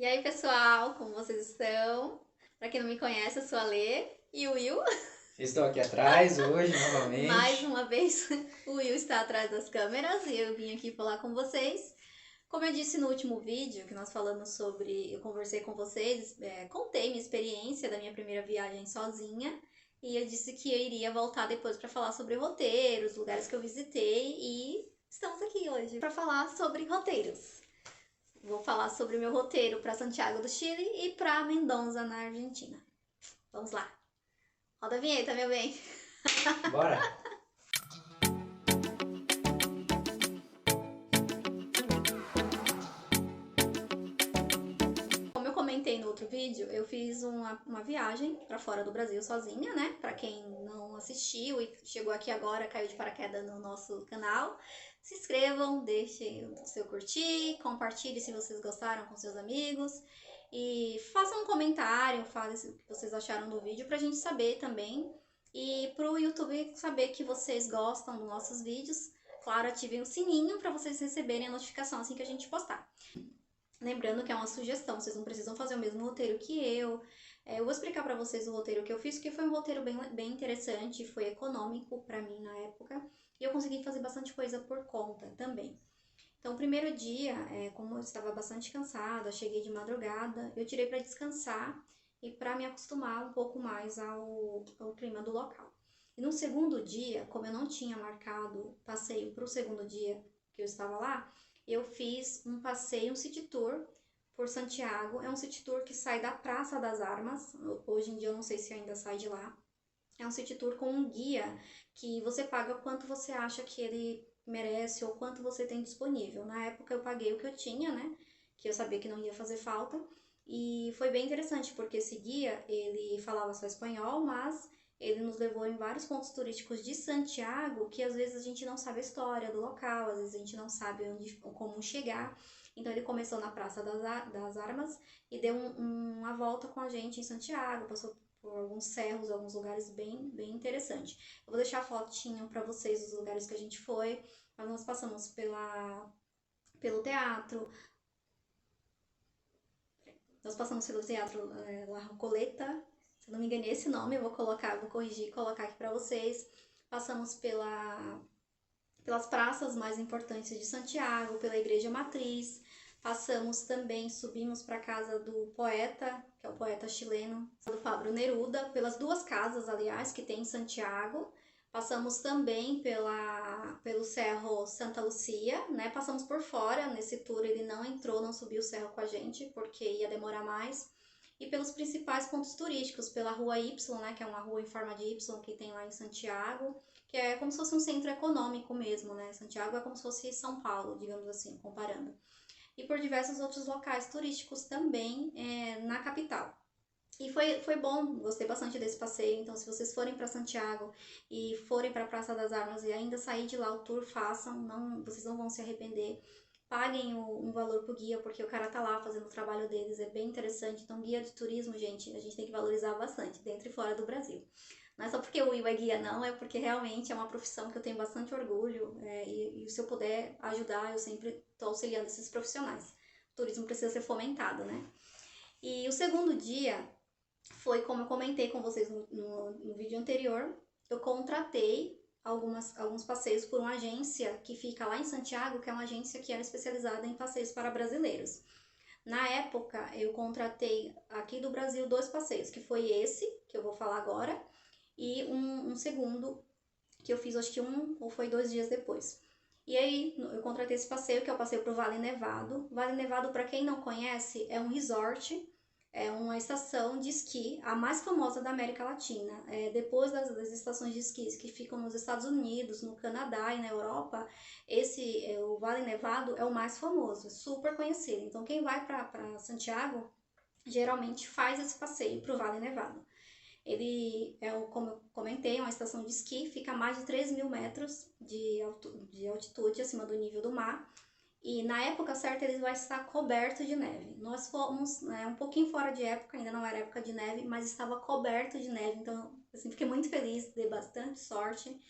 E aí, pessoal, como vocês estão? Para quem não me conhece, eu sou a Lê e o Will. Estou aqui atrás hoje Mais novamente. uma vez, o Will está atrás das câmeras e eu vim aqui falar com vocês. Como eu disse no último vídeo que nós falamos sobre, eu conversei com vocês, contei minha experiência da minha primeira viagem sozinha e eu disse que eu iria voltar depois para falar sobre roteiros, lugares que eu visitei e estamos aqui hoje para falar sobre roteiros. Vou falar sobre o meu roteiro para Santiago do Chile e para Mendoza, na Argentina. Vamos lá. Roda a vinheta, meu bem. Bora! Como eu comentei no outro vídeo, eu fiz uma viagem para fora do Brasil sozinha, né? Para quem não assistiu e chegou aqui agora, caiu de paraquedas no nosso canal, se inscrevam, deixem o seu curtir, compartilhe se vocês gostaram com seus amigos e façam um comentário, falem o que vocês acharam do vídeo pra gente saber também e pro YouTube saber que vocês gostam dos nossos vídeos. Claro, ativem o sininho para vocês receberem a notificação assim que a gente postar. Lembrando que é uma sugestão, vocês não precisam fazer o mesmo roteiro que eu. Eu vou explicar para vocês o roteiro que eu fiz, que foi um roteiro bem interessante, foi econômico para mim na época, e eu consegui fazer bastante coisa por conta também. Então, o primeiro dia, como eu estava bastante cansada, cheguei de madrugada, eu tirei para descansar e para me acostumar um pouco mais ao clima do local. E no segundo dia, como eu não tinha marcado passeio para o segundo dia que eu estava lá, eu fiz um passeio, um city tour por Santiago. É um city tour que sai da Praça das Armas. Hoje em dia eu não sei se ainda sai de lá. É um city tour com um guia que você paga quanto você acha que ele merece ou quanto você tem disponível. Na época eu paguei o que eu tinha, né? Que eu sabia que não ia fazer falta. E foi bem interessante, porque esse guia, ele falava só espanhol, mas ele nos levou em vários pontos turísticos de Santiago que às vezes a gente não sabe a história do local, às vezes a gente não sabe como chegar. Então ele começou na Praça das Armas e deu uma volta com a gente em Santiago, passou por alguns cerros, alguns lugares bem interessantes. Eu vou deixar a fotinho para vocês dos lugares que a gente foi, mas nós passamos pelo teatro, nós passamos pelo teatro La Recoleta, se não me engano é esse nome, eu vou corrigir e colocar aqui para vocês. Passamos pelas praças mais importantes de Santiago, pela Igreja Matriz, passamos também, subimos para a casa do poeta, que é o poeta chileno, do Pablo Neruda, pelas duas casas, aliás, que tem em Santiago. Passamos também pelo Cerro Santa Lucia, né? Passamos por fora, nesse tour ele não entrou, não subiu o cerro com a gente, porque ia demorar mais. E pelos principais pontos turísticos, pela Rua Y, né? Que é uma rua em forma de Y que tem lá em Santiago, que é como se fosse um centro econômico mesmo, né? Santiago é como se fosse São Paulo, digamos assim, comparando. E por diversos outros locais turísticos também na capital. E foi bom, gostei bastante desse passeio. Então, se vocês forem para Santiago e forem para a Praça das Armas e ainda sair de lá o tour, façam, não, vocês não vão se arrepender. Paguem um valor pro guia, porque o cara tá lá fazendo o trabalho deles, é bem interessante. Então, guia de turismo, gente, a gente tem que valorizar bastante, dentro e fora do Brasil. Não é só porque o Will é guia, não, é porque realmente é uma profissão que eu tenho bastante orgulho e se eu puder ajudar, eu sempre estou auxiliando esses profissionais. O turismo precisa ser fomentado, né? E o segundo dia foi como eu comentei com vocês no vídeo anterior, eu contratei alguns passeios por uma agência que fica lá em Santiago, que é uma agência que era especializada em passeios para brasileiros. Na época, eu contratei aqui do Brasil dois passeios, que foi esse, que eu vou falar agora, e um segundo que eu fiz, acho que um ou foi 2 dias depois. E aí eu contratei esse passeio, que é o passeio pro Vale Nevado. Vale Nevado, para quem não conhece, é um resort, é uma estação de esqui, a mais famosa da América Latina. Depois das estações de esqui que ficam nos Estados Unidos, no Canadá e na Europa, o Vale Nevado é o mais famoso, é super conhecido. Então quem vai para Santiago geralmente faz esse passeio pro Vale Nevado. Ele como eu comentei, uma estação de esqui, fica a mais de 3.000 metros de altitude acima do nível do mar. E na época certa ele vai estar coberto de neve. Nós fomos um pouquinho fora de época, ainda não era época de neve, mas estava coberto de neve. Então, assim, fiquei muito feliz, dei bastante sorte.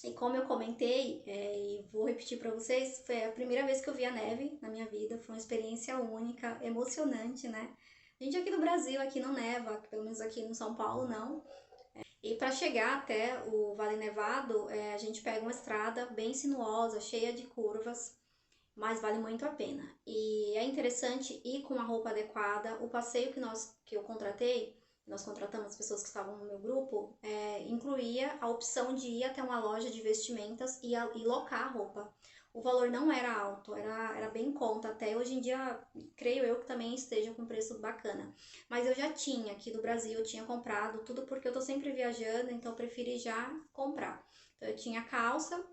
E como eu comentei, e vou repetir para vocês, foi a primeira vez que eu vi a neve na minha vida, foi uma experiência única, emocionante, né? A gente aqui no Brasil, aqui não neva, pelo menos aqui no São Paulo não. E para chegar até o Vale Nevado, a gente pega uma estrada bem sinuosa, cheia de curvas, mas vale muito a pena. E é interessante ir com a roupa adequada. O passeio que eu contratei, nós contratamos as pessoas que estavam no meu grupo, incluía a opção de ir até uma loja de vestimentas e locar a roupa. O valor não era alto, era bem em conta. Até hoje em dia, creio eu que também esteja com preço bacana. Mas eu já tinha aqui do Brasil, eu tinha comprado tudo porque eu tô sempre viajando, então eu preferi já comprar. Então eu tinha calça,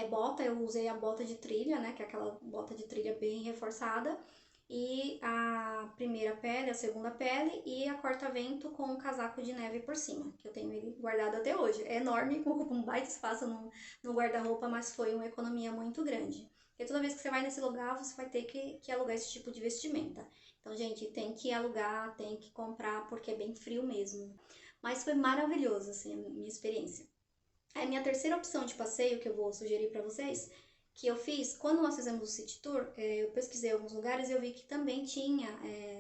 bota, eu usei a bota de trilha, né, que é aquela bota de trilha bem reforçada, e a primeira pele, a segunda pele e a corta-vento com um casaco de neve por cima, que eu tenho ele guardado até hoje. É enorme, com um baita espaço no guarda-roupa, mas foi uma economia muito grande. Porque toda vez que você vai nesse lugar, você vai ter que alugar esse tipo de vestimenta. Então, gente, tem que alugar, tem que comprar, porque é bem frio mesmo. Mas foi maravilhoso, assim, a minha experiência. A minha terceira opção de passeio que eu vou sugerir para vocês, que eu fiz, quando nós fizemos o City Tour, eu pesquisei alguns lugares e eu vi que também tinha,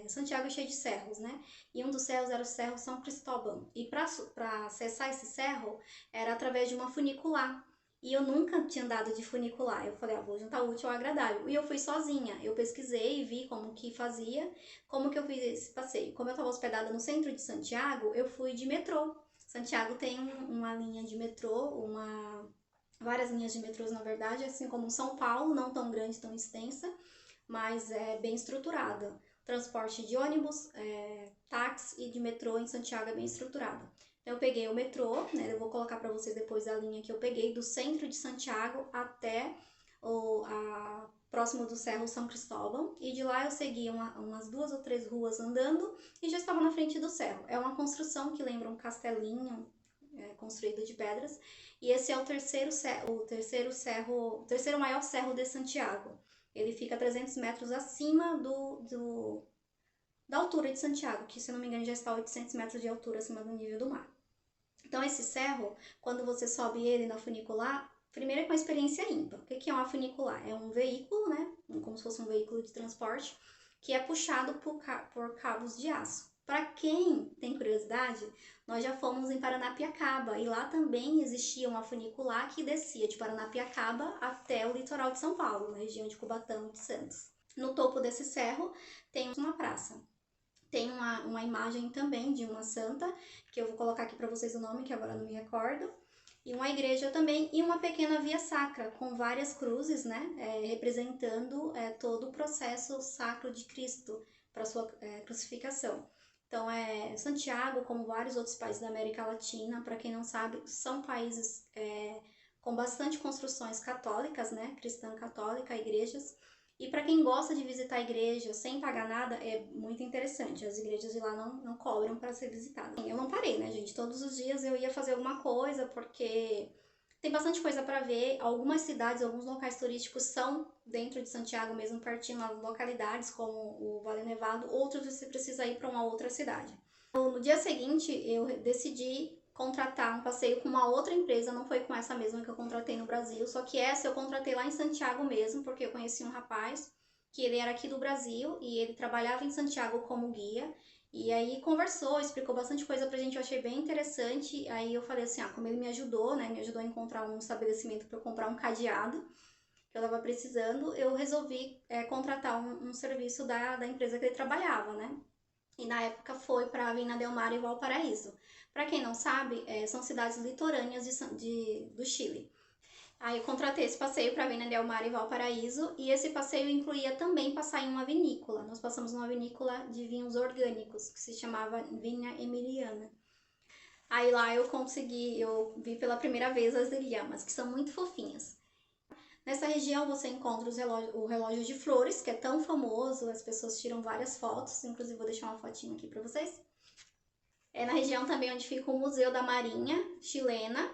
Santiago é cheio de cerros, né? E um dos cerros era o Cerro São Cristóbal. E para acessar esse cerro, era através de uma funicular. E eu nunca tinha andado de funicular. Eu falei, vou juntar o útil ao agradável. E eu fui sozinha. Eu pesquisei e vi como que fazia, como que eu fiz esse passeio. Como eu estava hospedada no centro de Santiago, eu fui de metrô. Santiago tem uma linha de metrô, várias linhas de metrôs na verdade, assim como São Paulo, não tão grande, tão extensa, mas é bem estruturada. Transporte de ônibus, táxi e de metrô em Santiago é bem estruturado. Então eu peguei o metrô, né, eu vou colocar para vocês depois a linha que eu peguei do centro de Santiago até próximo do Cerro São Cristóvão, e de lá eu segui umas 2 ou 3 ruas andando e já estava na frente do cerro. É uma construção que lembra um castelinho construído de pedras, e esse é o terceiro maior cerro de Santiago. Ele fica a 300 metros acima da altura de Santiago, que se não me engano já está a 800 metros de altura acima do nível do mar. Então esse cerro, quando você sobe ele na funicular, primeiro é com a experiência ímpar. O que é uma funicular? É um veículo, né, como se fosse um veículo de transporte, que é puxado por cabos de aço. Para quem tem curiosidade, nós já fomos em Paranapiacaba e lá também existia uma funicular que descia de Paranapiacaba até o litoral de São Paulo, na região de Cubatão e de Santos. No topo desse cerro tem uma praça. Tem uma imagem também de uma santa, que eu vou colocar aqui para vocês o nome, que agora não me recordo. E uma igreja também, e uma pequena via sacra, com várias cruzes, né, representando todo o processo sacro de Cristo para sua crucificação. Então, Santiago, como vários outros países da América Latina, para quem não sabe, são países com bastante construções católicas, né, cristã católica, igrejas. E para quem gosta de visitar a igreja sem pagar nada, é muito interessante. As igrejas de lá não cobram para ser visitadas. Eu não parei, né, gente? Todos os dias eu ia fazer alguma coisa, porque tem bastante coisa para ver. Algumas cidades, alguns locais turísticos são dentro de Santiago mesmo, pertinho nas localidades, como o Vale Nevado. Outros você precisa ir para uma outra cidade. No dia seguinte, eu decidi contratar um passeio com uma outra empresa, não foi com essa mesma que eu contratei no Brasil, só que essa eu contratei lá em Santiago mesmo, porque eu conheci um rapaz que ele era aqui do Brasil e ele trabalhava em Santiago como guia, e aí conversou, explicou bastante coisa pra gente, eu achei bem interessante. Aí eu falei assim, como ele me ajudou, né, me ajudou a encontrar um estabelecimento para eu comprar um cadeado que eu tava precisando, eu resolvi contratar um serviço da empresa que ele trabalhava, né? E na época foi para Vina del Mar e Valparaíso. Para quem não sabe, são cidades litorâneas do Chile. Aí eu contratei esse passeio para Vina del Mar e Valparaíso, e esse passeio incluía também passar em uma vinícola. Nós passamos numa vinícola de vinhos orgânicos, que se chamava Vinha Emiliana. Aí lá eu vi pela primeira vez as ilhamas, que são muito fofinhas. Nessa região você encontra o relógio de flores, que é tão famoso, as pessoas tiram várias fotos, inclusive vou deixar uma fotinha aqui para vocês. É na região também onde fica o Museu da Marinha Chilena.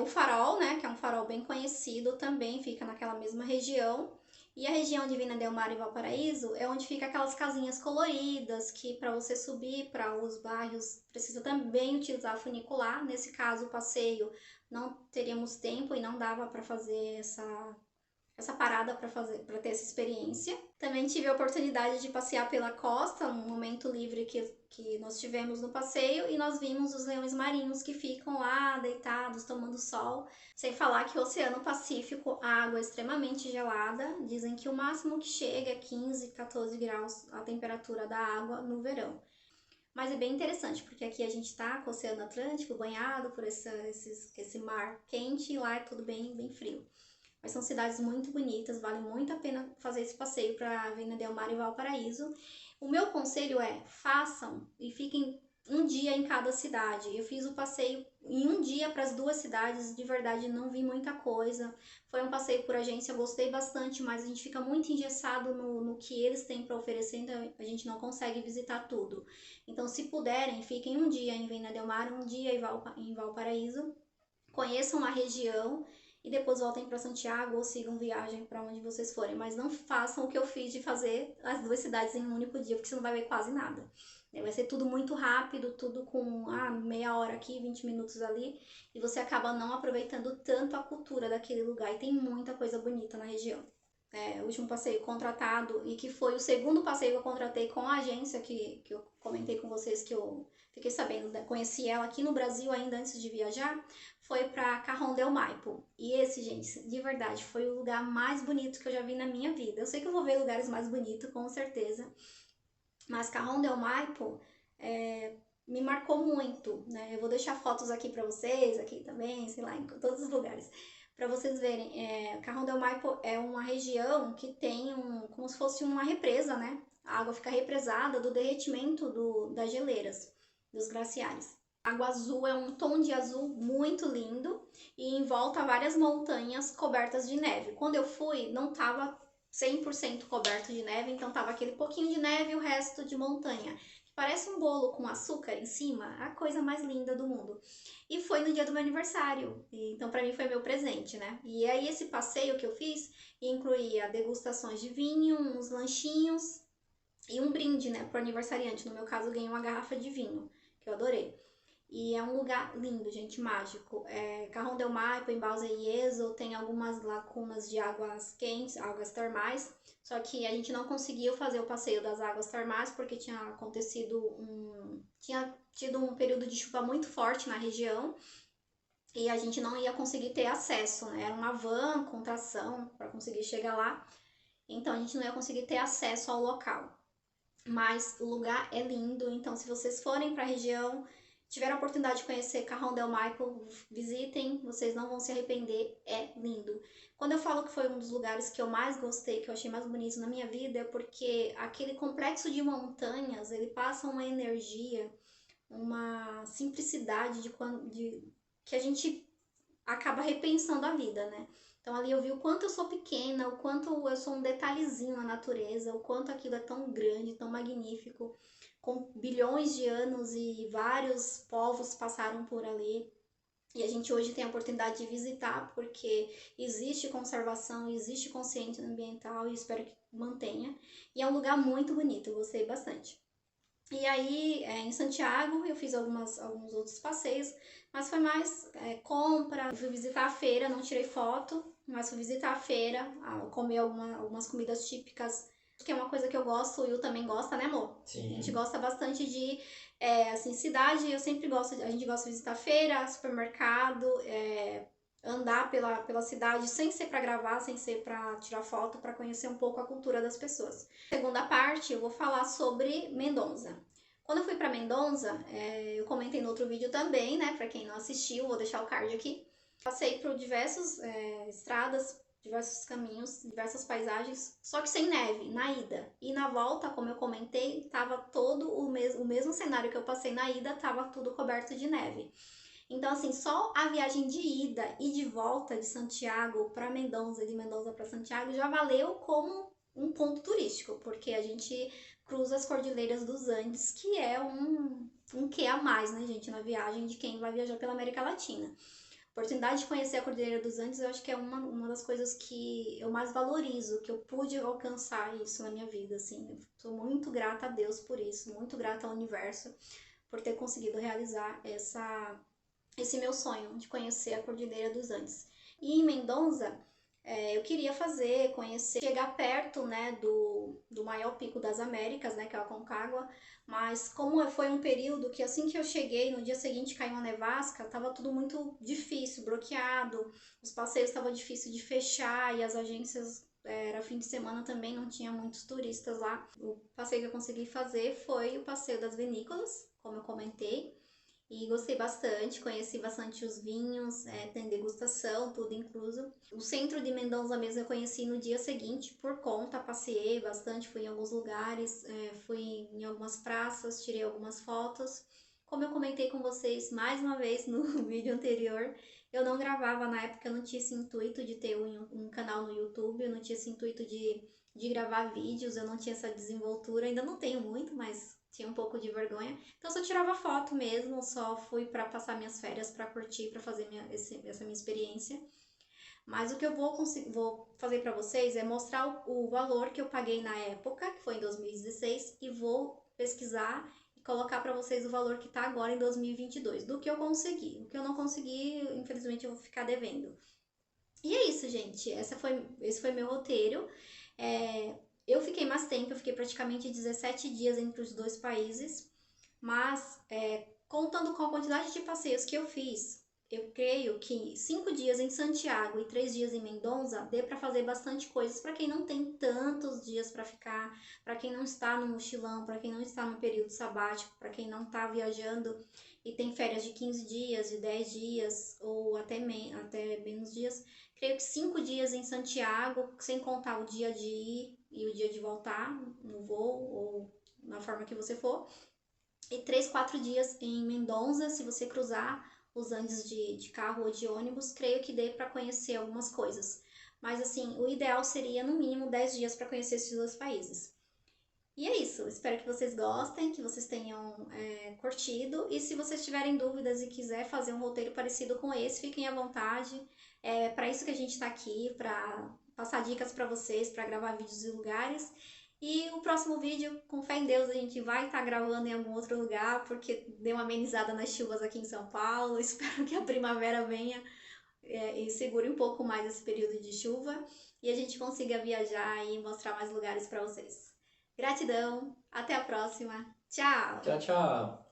O Farol, né, que é um farol bem conhecido, também fica naquela mesma região. E a região de Vina del Mar e Valparaíso é onde fica aquelas casinhas coloridas que para você subir para os bairros precisa também utilizar funicular. Nesse caso, o passeio não teríamos tempo e não dava para fazer essa parada para ter essa experiência. Também tive a oportunidade de passear pela costa, um momento livre que nós tivemos no passeio, e nós vimos os leões marinhos que ficam lá deitados, tomando sol. Sem falar que o Oceano Pacífico, a água é extremamente gelada, dizem que o máximo que chega é 15, 14 graus a temperatura da água no verão. Mas é bem interessante, porque aqui a gente tá com o Oceano Atlântico banhado por esse mar quente, e lá é tudo bem frio. Mas são cidades muito bonitas, vale muito a pena fazer esse passeio para Vina del Mar e Valparaíso. O meu conselho é, façam e fiquem um dia em cada cidade. Eu fiz o passeio em um dia para as duas cidades, de verdade não vi muita coisa. Foi um passeio por agência, gostei bastante, mas a gente fica muito engessado no que eles têm para oferecer, então a gente não consegue visitar tudo. Então, se puderem, fiquem um dia em Vina del Mar, um dia em Valparaíso, conheçam a região e depois voltem para Santiago ou sigam viagem para onde vocês forem. Mas não façam o que eu fiz de fazer as duas cidades em um único dia, porque você não vai ver quase nada. Vai ser tudo muito rápido, tudo com meia hora aqui, 20 minutos ali, e você acaba não aproveitando tanto a cultura daquele lugar. E tem muita coisa bonita na região. O último passeio contratado, e que foi o segundo passeio que eu contratei com a agência que eu comentei com vocês, que eu fiquei sabendo, conheci ela aqui no Brasil ainda antes de viajar, foi para Cajón del Maipo. E esse, gente, de verdade, foi o lugar mais bonito que eu já vi na minha vida. Eu sei que eu vou ver lugares mais bonitos, com certeza, mas Cajón del Maipo me marcou muito, né? Eu vou deixar fotos aqui para vocês, aqui também, sei lá, em todos os lugares, para vocês verem. Cajón del Maipo é uma região que tem como se fosse uma represa, né? A água fica represada do derretimento das geleiras, dos glaciares. A água azul é um tom de azul muito lindo e em volta várias montanhas cobertas de neve. Quando eu fui, não estava 100% coberto de neve, então tava aquele pouquinho de neve e o resto de montanha. Parece um bolo com açúcar em cima, a coisa mais linda do mundo. E foi no dia do meu aniversário, então para mim foi meu presente, né? E aí esse passeio que eu fiz incluía degustações de vinho, uns lanchinhos e um brinde, né, pro aniversariante. No meu caso, eu ganhei uma garrafa de vinho, que eu adorei. E é um lugar lindo, gente, mágico. Cajón del Maipo, em Balsa Yeso, tem algumas lacunas de águas quentes, águas termais. Só que a gente não conseguiu fazer o passeio das águas termais porque tinha tido um período de chuva muito forte na região e a gente não ia conseguir ter acesso, né? Era uma van com tração para conseguir chegar lá. Então a gente não ia conseguir ter acesso ao local. Mas o lugar é lindo, então se vocês forem para a região, tiveram a oportunidade de conhecer Cajón del Maipo, visitem, vocês não vão se arrepender, é lindo. Quando eu falo que foi um dos lugares que eu mais gostei, que eu achei mais bonito na minha vida, é porque aquele complexo de montanhas, ele passa uma energia, uma simplicidade que a gente acaba repensando a vida, né? Então ali eu vi o quanto eu sou pequena, o quanto eu sou um detalhezinho na natureza, o quanto aquilo é tão grande, tão magnífico, com bilhões de anos e vários povos passaram por ali. E a gente hoje tem a oportunidade de visitar porque existe conservação, existe consciência ambiental e espero que mantenha. E é um lugar muito bonito, eu gostei bastante. E aí, em Santiago, eu fiz alguns outros passeios, mas foi mais compra. Eu fui visitar a feira, não tirei foto, mas fui visitar a feira, comer algumas comidas típicas, que é uma coisa que eu gosto, e o também gosta, né, amor? Sim. A gente gosta bastante de, cidade, eu sempre gosto, a gente gosta de visitar feira, supermercado, andar pela cidade, sem ser para gravar, sem ser para tirar foto, para conhecer um pouco a cultura das pessoas. Segunda parte, eu vou falar sobre Mendoza. Quando eu fui para Mendoza, eu comentei no outro vídeo também, né? Para quem não assistiu, vou deixar o card aqui. Passei por diversas estradas, diversos caminhos, diversas paisagens, só que sem neve, na ida. E na volta, como eu comentei, tava todo o mesmo cenário que eu passei na ida, tava tudo coberto de neve. Então, assim, só a viagem de ida e de volta de Santiago para Mendoza, de Mendoza para Santiago, já valeu como um ponto turístico, porque a gente cruza as Cordilheiras dos Andes, que é um quê a mais, né, gente, na viagem de quem vai viajar pela América Latina. oportunidade de conhecer a Cordilheira dos Andes, eu acho que é uma das coisas que eu mais valorizo, que eu pude alcançar isso na minha vida, assim. Eu sou muito grata a Deus por isso, muito grata ao universo por ter conseguido realizar esse meu sonho de conhecer a Cordilheira dos Andes. E em Mendonça, eu queria conhecer, chegar perto, né, do maior pico das Américas, né, que é o Aconcagua, mas como foi um período que assim que eu cheguei, no dia seguinte caiu uma nevasca, estava tudo muito difícil, bloqueado, os passeios estavam difíceis de fechar e as agências, era fim de semana também, não tinha muitos turistas lá. O passeio que eu consegui fazer foi o passeio das vinícolas, como eu comentei, e gostei bastante, conheci bastante os vinhos, tem degustação, tudo incluso. O centro de Mendonça mesmo eu conheci no dia seguinte por conta, passei bastante, fui em alguns lugares, fui em algumas praças, tirei algumas fotos. Como eu comentei com vocês mais uma vez no vídeo anterior, eu não gravava na época, eu não tinha esse intuito de ter um canal no YouTube, eu não tinha esse intuito de gravar vídeos, eu não tinha essa desenvoltura, ainda não tenho muito, mas tinha um pouco de vergonha. Então, só tirava foto mesmo, só fui para passar minhas férias, para curtir, para fazer essa minha experiência. Mas o que eu vou fazer para vocês é mostrar o valor que eu paguei na época, que foi em 2016, e vou pesquisar e colocar para vocês o valor que está agora em 2022, do que eu consegui. O que eu não consegui, infelizmente, eu vou ficar devendo. E é isso, gente. Esse foi meu roteiro. Eu fiquei mais tempo, eu fiquei praticamente 17 dias entre os dois países, mas contando com a quantidade de passeios que eu fiz, eu creio que 5 dias em Santiago e 3 dias em Mendonça dê para fazer bastante coisas para quem não tem tantos dias para ficar, para quem não está no mochilão, para quem não está no período sabático, para quem não está viajando e tem férias de 15 dias, de 10 dias ou até menos dias. Creio que 5 dias em Santiago, sem contar o dia de ir e o dia de voltar no voo ou na forma que você for. E 3, 4 dias em Mendonça, se você cruzar os Andes de carro ou de ônibus, creio que dê para conhecer algumas coisas. Mas assim, o ideal seria no mínimo 10 dias para conhecer esses dois países. E é isso, espero que vocês gostem, que vocês tenham curtido. E se vocês tiverem dúvidas e quiser fazer um roteiro parecido com esse, fiquem à vontade. É para isso que a gente está aqui, para passar dicas para vocês, para gravar vídeos de lugares. E o próximo vídeo, com fé em Deus, a gente vai estar gravando em algum outro lugar, porque deu uma amenizada nas chuvas aqui em São Paulo. Espero que a primavera venha e segure um pouco mais esse período de chuva e a gente consiga viajar e mostrar mais lugares para vocês. Gratidão, até a próxima. Tchau! Tchau, tchau.